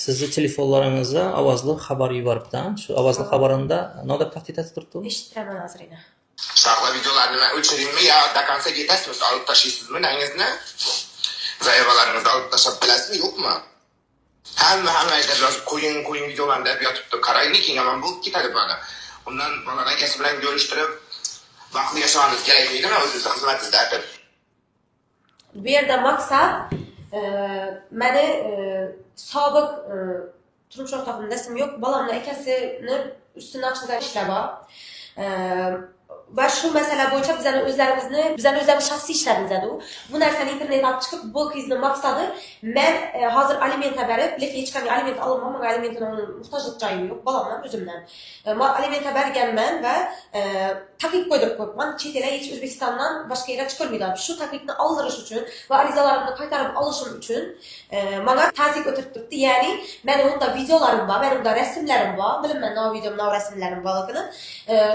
Sizni telefonlaringizga ovozli xabar yuboribdi. Shu ovozli xabarında nima deb tahdid etib turibdi? Eshitiraman hozirgina. Sharhla videolarni man o'chiringmi yo dakonsa yetasizmi? Olib tashlaysizmi nangizni? Zaifalaringizni olib tashlab bilasizmi yo'qmi? Hamma yozib qo'ying videolarni deb yotibdi. Qaraylik, yomon bo'lib ketadi bana. Undan bola akasi bilan görüştirib, vaqtli yashashimiz kerak deydimi o'zingizni xizmatingizda aytib. Bu yerda maqsad meni sobiq turmush o'rtog'im desam yo'q, bolamni akasini ustini ochishda ishlar bor. Va shu masala bo'yicha bizani o'zlarimiz shaxsiy ishlarimiz edi. Bu narsani internetga olib chiqib, bu qizni maqsadi men hozir alimentga berib, lekin hech qanday aliment olmaman, menga alimentdan muhtojlik joyim yo'q, bolamdan o'zimdan. Men alimentga berganman va taqiq qo'ydirib qo'yibman. Chet elga hech O'zbekistondan boshqa yerga chiqolmaydi. Shu taqiqni oldirish uchun va arizalarimni qaytarib olishim uchun menga ta'ziyq o'tirib turibdi. Ya'ni meni unda videolarim bor, meni unda rasmlarim bor, bilmayman, no videom, no rasmlarim borligini.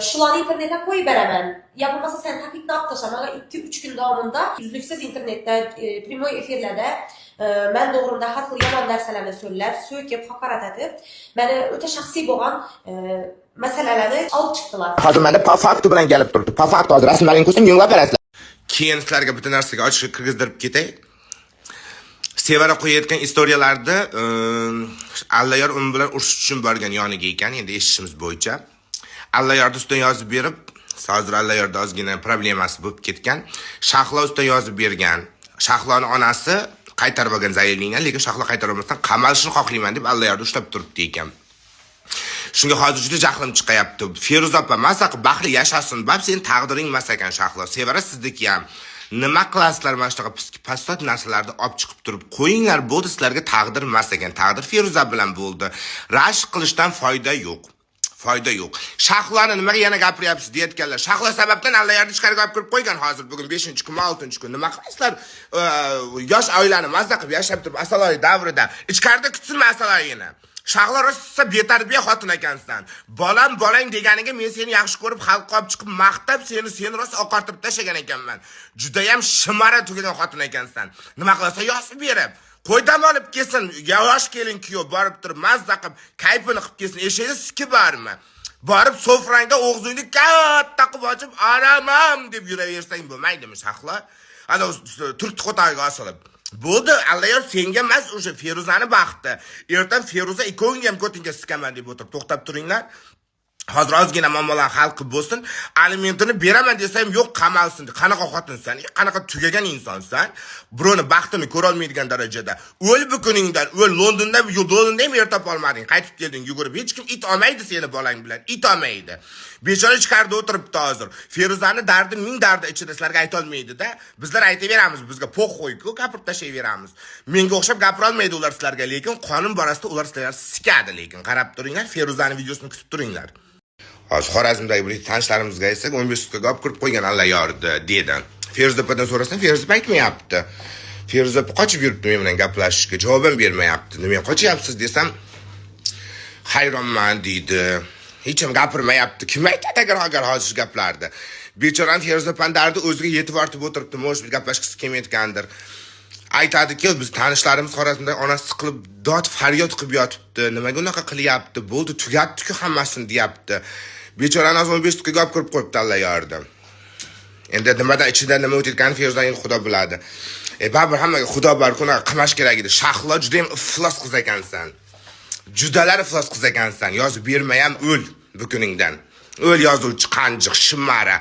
Shularni internetga qo'yib beraman. Ya bo'lmasa sen taqiqni olib tashlama, 2-3 kun davomida uzluksiz internetda, primoy efirlarda men to'g'rimda har xil yomon narsalarni so'zlab, so'kib, haqorat etib, meni o'ta shaxsiy bo'lgan masalalarni olib chiqdilar. Hozir menda fakt bilan kelib turibdi. Fakt hozir rasmlaringizni ko'rsam yunglab berasizlar. Keyin sizlarga bitta narsaga ochiq kirgizdirib ketay. Sevara qo'yayotgan istoriyalarda Allayor uni bilan urush uchun borgan yoniga ekan, endi eshitishimiz bo'yicha. Allayor ustidan yozib berib, hozir Allayorda ozgina problemasi bo'lib ketgan. Shahlo ustidan yozib bergan. Shahloning onasi qaytarib olgan zaiflikni, lekin Shahlo qaytarib olmasdan qamalishni xohlayman deb Allayorda ushlab turibdi ekan. Shunga hozir juda jahlim chiqayapti. Feruza opa, masaqi baxtli yashasin, bab sen taqdiring emas ekan Shahlo. Sevara sizniki ham. Nima qilasizlar mana shunaqa pastot narsalarni olib chiqib turib qo'yinglar, bo'ldi, sizlarga taqdir emas ekan. Taqdir Feruza bilan bo'ldi. Rashk qilishdan foyda yo'q. Foyda yo'q. Shahloni nimaga yana gapiryapsiz deyotganlar. Shahlo sababdan Allayorni ichkariga olib kirib qo'ygan hozir bugun 5-kun, 6-kun. Nima qilasizlar? Yosh oilani mazza qilib yashab turib Asaloy davrida ichkarida kutsin Asaloyini. Shahlo rosa betarbiya xotin ekansan. Bolang deganiga men seni yaxshi ko'rib xalqqa olib chiqib maqtab seni rosa oqartirib tashlagan ekanman. Juda ham shimara tugagan xotin ekansan. Nima qilsa yozib berib qo'ydam olib kelsin, yosh kelin kuyov borib turib mazza qilib, kayfini qilib kelsin. Eshakda siki bormi? Borib sofrangda o'g'zingni katta qilib ochib, "Aramam" deb yuraversang bo'lmaydimi, Shahlo? Ana turk xotaga osilib. Bo'ldi, Allayor senga emas, o'sha Feruzani baxti. Ertan Feruza ikkovingni ham ko'tingga sikaman deb o'tirib, to'xtab turinglar. Hozir ozgina muammolar hal qilib bo'lsin, alimentini beraman desam yo'q, qamalsin. Qanaqa xotinsan? Qanaqa tugagan insonsan? Birovni baxtini ko'ra olmaydigan darajada. O'l bu kuningdan, o'l Londonda ham yer topa olmading. Qaytib kelding, yugurib. Hech kim it olmaydi seni bolang bilan. It olmaydi. Bechora ichkarida o'tiribdi hozir. Feruzani dardi ming dardi ichida sizlarga ayta olmaydi-da. Bizlar aytaveramiz, bizga po'xo'y-ku, gapirib tashlayveramiz. Menga o'xshab gapira olmaydi ular sizlarga, lekin qonun borasida ular sizlarga sikadi, lekin qarab turinglar, Feruzani videosini kutib turinglar. Hozir Xorazmdagi bir tanishlarimizga aytsak 15 sutkaga olib kirib qo'ygan Allayorni dedi. Feruza opadan so'rasam, Feruza aytmayapti. Feruza qochib yuribdi men bilan gaplashishga, javob ham bermayapti. Nima qochyapsiz desam, hayronman deydi. Hech kim gapirmayapti. Kim aytadi agar hozir gaplarni? Bechorani Feruza opaning dardi o'ziga yetib ortib o'tiribdi. Mo'sh bir gaplashgisi kelmayotgandir. Aytadiki, biz tanishlarimiz Xorazmda onasi siqilib dod faryod qilib yotibdi. Nimaga unaqa qilyapti? Bo'ldi, tugatdi-ku hammasini deyapti. Bechorani 15 daqiqa olib kirib qo'yibdi Allayorni. Endi nimadan ichida nima o'tayotganini Feruzaning Xudo biladi. Baribir hammaga Xudo bor-ku, qilmash kerak edi. Shahlo juda ham iflos qiz ekansan. Judalar iflos qiz ekansan. Yozib bermay ham o'l bu kuningdan. O'l yozuvchi qanjiq, shimara.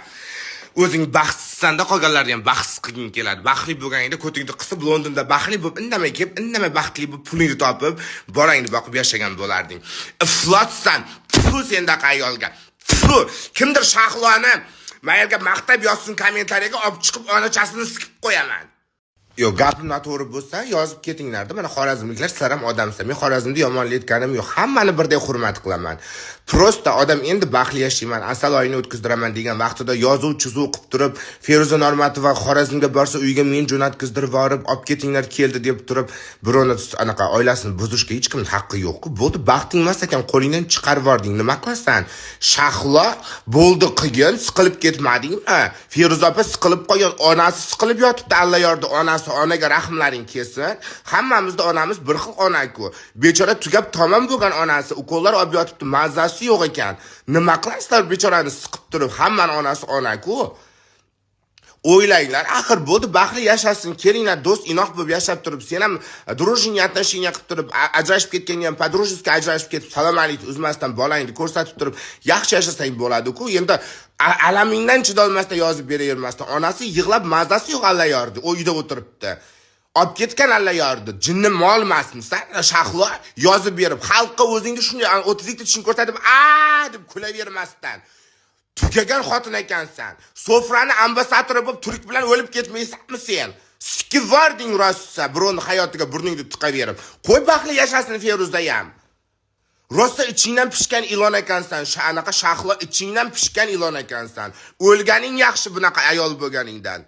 O'zing baxtsizsanda qolganlarni ham baxtsiz qilging keladi. Baxtli bo'lganingda ko'tingni qisib Londonda baxtli bo'lib, indamay kelib, indamay baxtli bo'lib, pulingni topib, bolangni boqib yashagan bo'larding. Iflossan. Fu sendaqa ayolga. Fu, kimdir Shahloni mayerga maqtab yozsin kommentariyaga olib chiqib onachasini sikib qo'yaman. Yo'q, gapim noto'g'ri bo'lsa, yozib ketinglar-da. Mana Xorazmliklar sizlar ham odamsiz. Men Xorazmda yomonlayotganim yo'q. Hammani birdek hurmat qilaman. Prosta odam endi baxtli yashayman, asal oyini o'tkazdiraman degan vaqtida yozuv chizuv qilib turib, Feruza Normatova Xorazmga borsa uyga men jo'natkizdirib borib, olib ketinglar keldi deb turib, birovni anaqa oilasini buzishga hech kimning haqqi yo'q-ku. Bo'ldi, baxting emas ekan, qo'lingdan chiqarib yording. Nima qilasan? Shahlo bo'ldi qilgan, siqilib ketmadingmi? Feruza opa siqilib qolgan, onasi siqilib yotibdi Allayorda, onasi onasi, onaga rahmlaring kelsin. Hammamizda onamiz bir xil ona-ku. Bechora tugab tamom bo'lgan onasi, ukollar olib yotibdi, mazasi yo'q ekan. Nima qilasizlar bechorani siqib turib, hammaning onasi ona-ku. O'ylanglar, axir bo'ldi, baxtli yashasin, kelinglar, do'st inoq bo'lib yashab turib, sen ham дружный отношения qilib turib, ajrashib ketganga ham подружески ajrashib ketib, salom alaykum uzmasdan bolangni ko'rsatib turib, yaxshi yashasang bo'ladi-ku. Endi alamingdan chidolmasdan yozib beravermasdan, onasi yig'lab mazasi yo'q alla yordi, uyda o'tiribdi. Olib ketgan alla yordi. Jinni mol emasmisan? Shahlo yozib berib, xalqqa o'zingni shunday 30 ta tishini ko'rsatib, deb kulavermasdan. Tugagan xotin ekansan. Sofrani ambasadori bo'lib turk bilan o'lib ketmaysanmi sen? Sikki varding rossa, birovning hayotiga burningni tiqaverib. Qo'y baxtli yashasin Feruzda ham. Rossa ichingdan pishgan ilon ekansan, anaqa shahlo ichingdan pishgan ilon ekansan. O'lganing yaxshi bunaqa ayol bo'lganingdan.